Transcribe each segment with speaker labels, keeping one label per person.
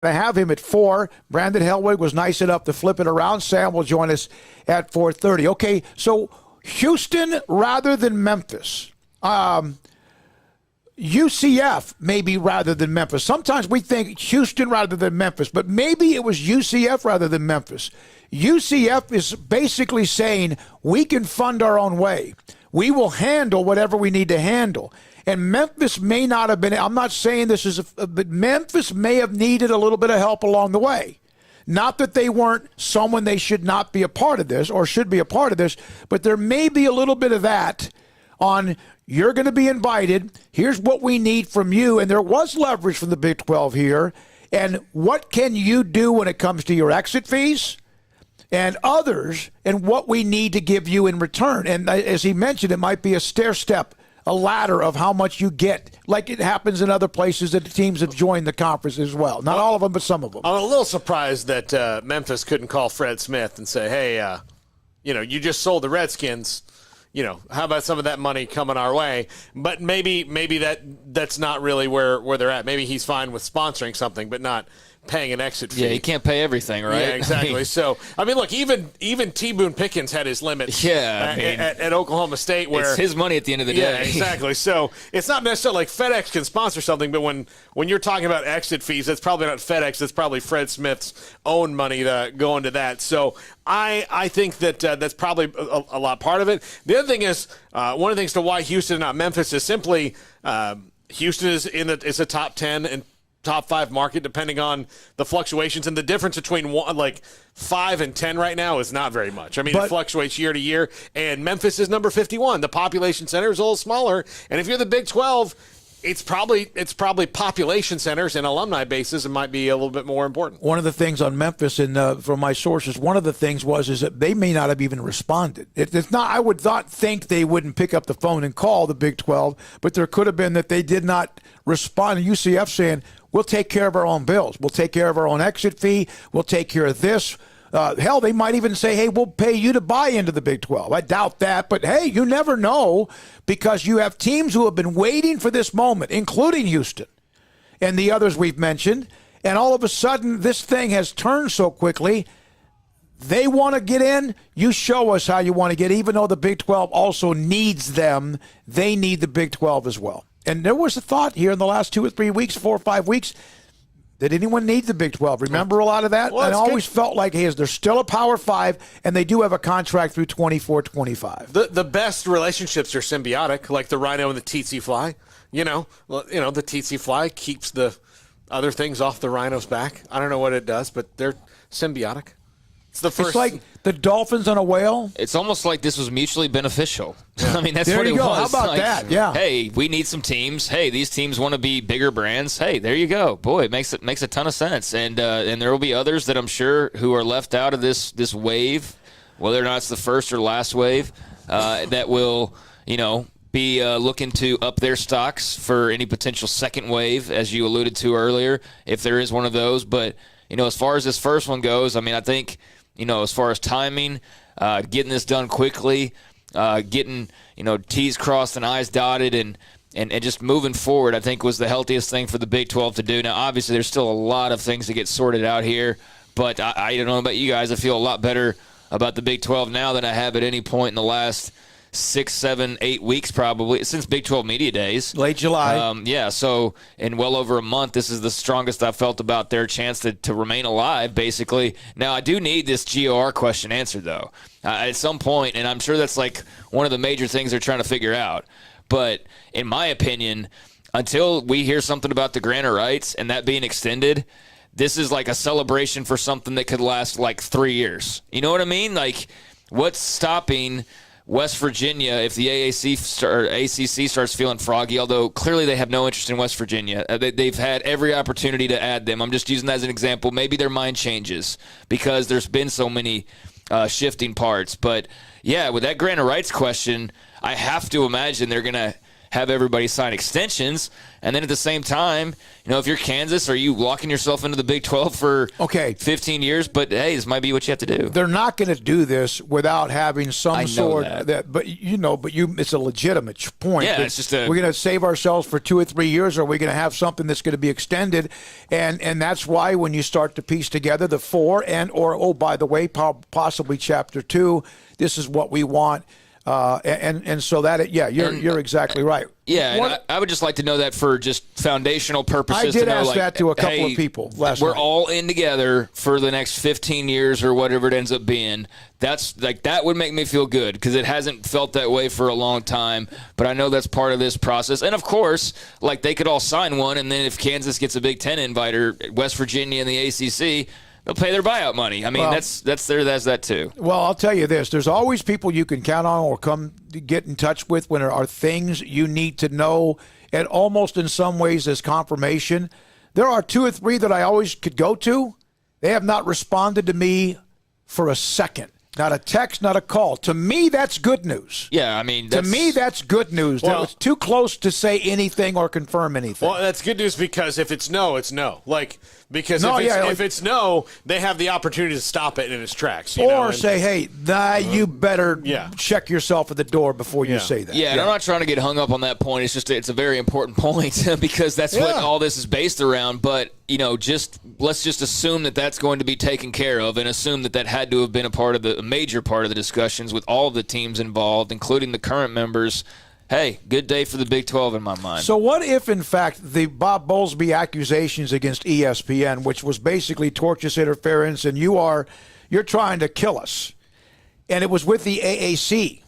Speaker 1: to have him at 4. Brandon Helwig was nice enough to flip it around. Sam will join us at 4:30. Okay, so Houston rather than Memphis. UCF maybe rather than Memphis. Sometimes we think Houston rather than Memphis, but maybe it was UCF rather than Memphis. UCF is basically saying we can fund our own way. We will handle whatever we need to handle. And Memphis may not have been, I'm not saying this is, but Memphis may have needed a little bit of help along the way. Not that they weren't someone they should not be a part of this or should be a part of this, but there may be a little bit of that on you're going to be invited. Here's what we need from you. And there was leverage from the Big 12 here. And what can you do when it comes to your exit fees and others and what we need to give you in return? And as he mentioned, it might be a stair step, a ladder of how much you get, like it happens in other places that the teams have joined the conference as well. Not all of them, but some of them.
Speaker 2: I'm a little surprised that Memphis couldn't call Fred Smith and say, hey, you just sold the Redskins. How about some of that money coming our way? But maybe that's not really where they're at. Maybe he's fine with sponsoring something, but not paying an exit fee.
Speaker 3: Yeah, he can't pay everything, right?
Speaker 2: Yeah, exactly. So, look, even T. Boone Pickens had his limits at Oklahoma State. Where
Speaker 3: it's his money at the end of the day.
Speaker 2: Yeah, exactly. So it's not necessarily like FedEx can sponsor something, but when you're talking about exit fees, that's probably not FedEx. That's probably Fred Smith's own money to go into that. So I think that that's probably a lot part of it. The other thing is, one of the things to why Houston and not Memphis is simply Houston is a top 10 and top 5 market, depending on the fluctuations. And the difference between 5 and 10 right now is not very much. It fluctuates year to year. And Memphis is number 51. The population center is a little smaller. And if you're the Big 12, it's probably population centers and alumni bases. It might be a little bit more important.
Speaker 1: One of the things on Memphis, and from my sources, one of the things is that they may not have even responded. It's not. I would not think they wouldn't pick up the phone and call the Big 12, but there could have been that they did not respond. And UCF saying, we'll take care of our own bills. We'll take care of our own exit fee. We'll take care of this. Hell, they might even say, hey, we'll pay you to buy into the Big 12. I doubt that. But, hey, you never know, because you have teams who have been waiting for this moment, including Houston and the others we've mentioned. And all of a sudden, this thing has turned so quickly. They want to get in. You show us how you want to get in. Even though the Big 12 also needs them, they need the Big 12 as well. And there was a thought here in the last 2 or 3 weeks, 4 or 5 weeks, did anyone need the Big 12? Remember a lot of that?
Speaker 2: Well,
Speaker 1: I always felt like, hey, they're still a Power 5, and they do have a contract through 24-25.
Speaker 2: The best relationships are symbiotic, like the Rhino and the tsetse fly. The tsetse fly keeps the other things off the Rhino's back. I don't know what it does, but they're symbiotic. It's
Speaker 1: like the dolphins on a whale.
Speaker 3: It's almost like this was mutually beneficial.
Speaker 1: Yeah.
Speaker 3: That's
Speaker 1: there
Speaker 3: what it
Speaker 1: you go.
Speaker 3: was.
Speaker 1: How about that? Yeah.
Speaker 3: Hey, we need some teams. Hey, these teams want to be bigger brands. Hey, there you go. Boy, it makes a ton of sense. And there will be others that I'm sure who are left out of this wave, whether or not it's the first or last wave, that will be looking to up their stocks for any potential second wave, as you alluded to earlier, if there is one of those. But as far as this first one goes, I think. As far as timing, getting this done quickly, getting, T's crossed and I's dotted and just moving forward, I think was the healthiest thing for the Big 12 to do. Now, obviously, there's still a lot of things to get sorted out here, but I don't know about you guys. I feel a lot better about the Big 12 now than I have at any point in the last 6, 7, 8 weeks probably, since Big 12 Media Days.
Speaker 1: Late July.
Speaker 3: So in well over a month, this is the strongest I've felt about their chance to remain alive, basically. Now, I do need this GOR question answered, though, at some point, and I'm sure that's like one of the major things they're trying to figure out. But in my opinion, until we hear something about the grant of rights and that being extended, this is like a celebration for something that could last like 3 years. You know what I mean? Like, what's stopping West Virginia if the ACC starts feeling froggy, although clearly they have no interest in West Virginia. They've had every opportunity to add them. I'm just using that as an example. Maybe their mind changes because there's been so many shifting parts. But, yeah, with that grant of rights question, I have to imagine they're going to have everybody sign extensions. And then at the same time, if you're Kansas, are you locking yourself into the Big 12 for 15 years? But, hey, this might be what you have to do.
Speaker 1: They're not going to do this without having some sort
Speaker 3: that.
Speaker 1: of that. But, it's a legitimate point.
Speaker 3: Yeah, it's just
Speaker 1: we're going to save ourselves for 2 or 3 years, or we're going to have something that's going to be extended. And that's why when you start to piece together the 4 or by the way, possibly Chapter 2, this is what we want. And so that, you're exactly right.
Speaker 3: Yeah, and I would just like to know that for just foundational purposes.
Speaker 1: I did
Speaker 3: to know,
Speaker 1: ask that to a couple of people last night.
Speaker 3: We're all in together for the next 15 years or whatever it ends up being. That would make me feel good because it hasn't felt that way for a long time. But I know that's part of this process. And, of course, they could all sign one, and then if Kansas gets a Big Ten invite or West Virginia and the ACC – they'll pay their buyout money. I mean, that's that too.
Speaker 1: Well, I'll tell you this. There's always people you can count on or come to get in touch with when there are things you need to know, and almost in some ways as confirmation. There are 2 or 3 that I always could go to. They have not responded to me for a second. Not a text, not a call. To me, that's good news.
Speaker 3: Yeah, I mean,
Speaker 1: to me, that's good news.
Speaker 2: Well,
Speaker 1: it's too close to say anything or confirm anything.
Speaker 2: Well, that's good news because if it's no, it's no. Because if it's no, they have the opportunity to stop it in its tracks.
Speaker 1: Or say, hey, you better check yourself at the door before you say that.
Speaker 3: Yeah, and I'm not trying to get hung up on that point. It's just it's a very important point because that's what all this is based around. But, let's just assume that that's going to be taken care of and assume that had to have been a major part of the discussions with all of the teams involved, including the current members. Hey, good day for the Big 12 in my mind.
Speaker 1: So what if, in fact, the Bob Bowlesby accusations against ESPN, which was basically tortious interference, and you're trying to kill us, and it was with the AAC?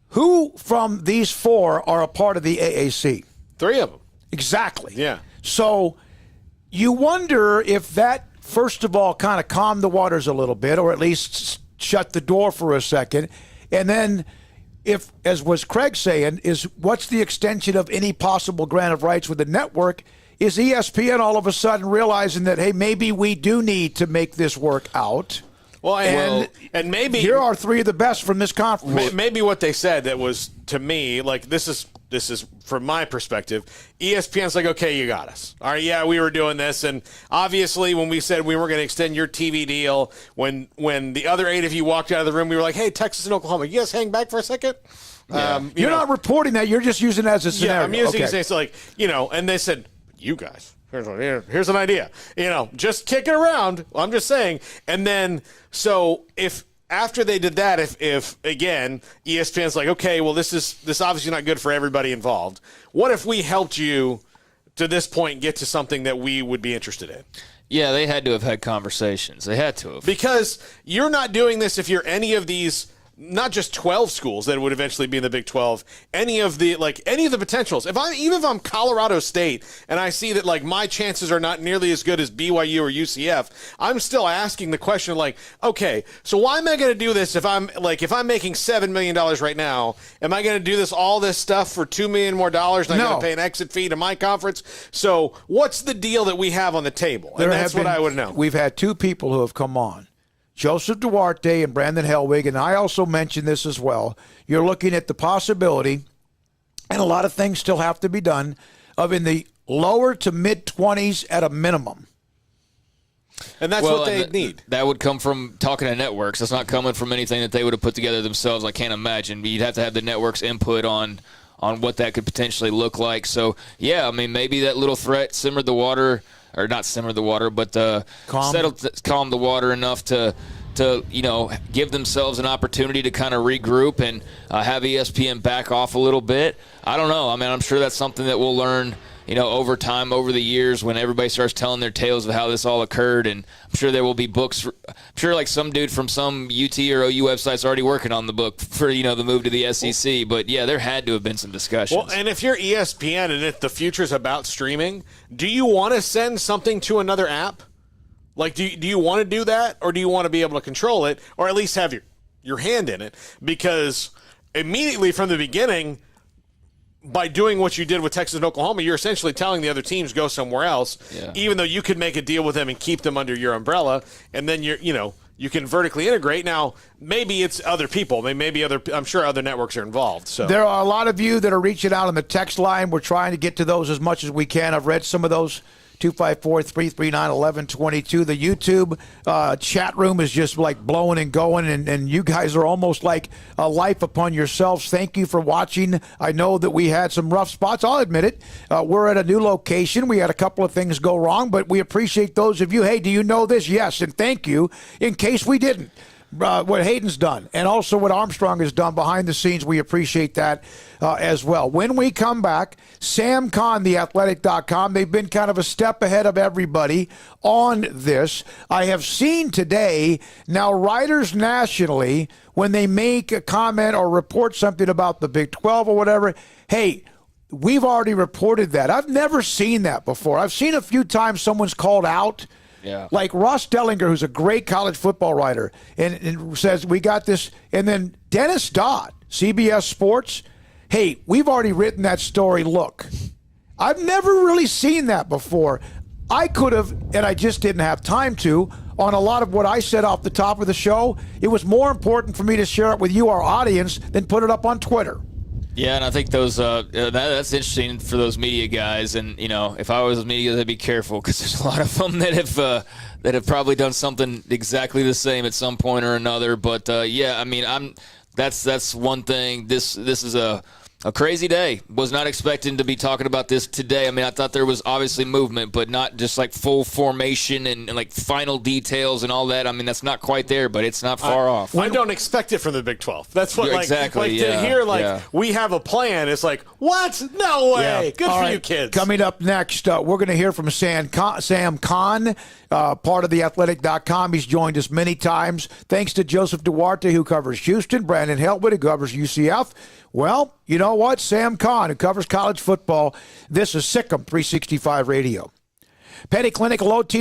Speaker 1: Who from these 4 are a part of the AAC?
Speaker 2: 3 of them.
Speaker 1: Exactly.
Speaker 2: Yeah.
Speaker 1: So you wonder if that, first of all, kind of calmed the waters a little bit, or at least shut the door for a second, and then if, as was Craig saying, is what's the extension of any possible grant of rights with the network? Is ESPN all of a sudden realizing that, hey, maybe we do need to make this work out?
Speaker 2: Well, and maybe
Speaker 1: here are 3 of the best from this conference.
Speaker 2: Maybe what they said that was, to me, this is from my perspective, ESPN's like, okay, you got us. All right, yeah, we were doing this, and obviously when we said we weren't going to extend your TV deal, when the other 8 of you walked out of the room, we were like, hey, Texas and Oklahoma, you guys hang back for a second?
Speaker 1: Yeah. You're not reporting that. You're just using it as a scenario.
Speaker 2: Yeah, I'm using it so and they said, you guys. Here's an idea. Just kick it around. I'm just saying. And then, so if after they did that, if again, ESPN's like, okay, well, this obviously not good for everybody involved. What if we helped you to this point get to something that we would be interested in?
Speaker 3: Yeah, they had to have had conversations. They had to have.
Speaker 2: Because you're not doing this if you're any of these, not just 12 schools that would eventually be in the Big 12, any of the potentials. Even if I'm Colorado State and I see that my chances are not nearly as good as BYU or UCF, I'm still asking the question okay, so why am I going to do this if I'm making $7 million right now? Am I going to do all this stuff for $2 million more dollars and I'm going to pay an exit fee to my conference? So what's the deal that we have on the table? And that's what I would know.
Speaker 1: We've had 2 people who have come on. Joseph Duarte and Brandon Helwig, and I also mentioned this as well. You're looking at the possibility, and a lot of things still have to be done, of in the lower to mid-20s at a minimum.
Speaker 2: And that's what they need.
Speaker 3: That would come from talking to networks. That's not coming from anything that they would have put together themselves. I can't imagine. You'd have to have the network's input on what that could potentially look like. So, yeah, I mean, maybe that little threat simmered the water, or not simmer the water, but calm the water enough to give themselves an opportunity to kind of regroup and have ESPN back off a little bit. I don't know. I mean, I'm sure that's something that we'll learn, over time, over the years, when everybody starts telling their tales of how this all occurred. And I'm sure there will be books. I'm sure some dude from some UT or OU website's already working on the book for, the move to the SEC. But, yeah, there had to have been some discussions.
Speaker 2: Well, and if you're ESPN and if the future's about streaming, do you want to send something to another app? Do you want to do that, or do you want to be able to control it, or at least have your hand in it? Because immediately from the beginning, by doing what you did with Texas and Oklahoma, you're essentially telling the other teams go somewhere else, even though you could make a deal with them and keep them under your umbrella, and then you can vertically integrate. Now, maybe it's other people. I'm sure other networks are involved. So
Speaker 1: there are a lot of you that are reaching out on the text line. We're trying to get to those as much as we can. I've read some of those. 254-339-1122. The YouTube chat room is just like blowing and going, and you guys are almost like a life upon yourselves. Thank you for watching. I know that we had some rough spots. I'll admit it. We're at a new location. We had a couple of things go wrong, but we appreciate those of you. Hey, do you know this? Yes, and thank you in case we didn't. What Hayden's done and also what Armstrong has done behind the scenes, we appreciate that as well. When we come back, Sam Kahn, theathletic.com, they've been kind of a step ahead of everybody on this. I have seen today now writers nationally, when they make a comment or report something about the Big 12 or whatever, hey, we've already reported that. I've never seen that before. I've seen a few times someone's called out.
Speaker 3: Yeah.
Speaker 1: Like Ross Dellinger, who's a great college football writer, and says, we got this. And then Dennis Dodd, CBS Sports, hey, we've already written that story. Look, I've never really seen that before. I could have, and I just didn't have time to, on a lot of what I said off the top of the show. It was more important for me to share it with you, our audience, than put it up on Twitter.
Speaker 3: Yeah, and I think those that's interesting for those media guys. And if I was media, I'd be careful because there's a lot of them that have probably done something exactly the same at some point or another. But yeah, I mean, that's one thing. This is a crazy day. Was not expecting to be talking about this today. I mean, I thought there was obviously movement, but not just like full formation and like final details and all that. I mean, that's not quite there, but it's not far off.
Speaker 2: I don't expect it from the Big 12. That's what
Speaker 3: exactly.
Speaker 2: To hear we have a plan. It's like, what? No way.
Speaker 1: Yeah.
Speaker 2: Good
Speaker 1: all
Speaker 2: for
Speaker 1: right.
Speaker 2: you kids.
Speaker 1: Coming up next, we're going to hear from Sam Kahn, part of theathletic.com. He's joined us many times. Thanks to Joseph Duarte, who covers Houston, Brandon Heltwood, who covers UCF. Well, you know what? Sam Kahn, who covers college football. This is Sikkim 365 Radio. Petty Clinic, low T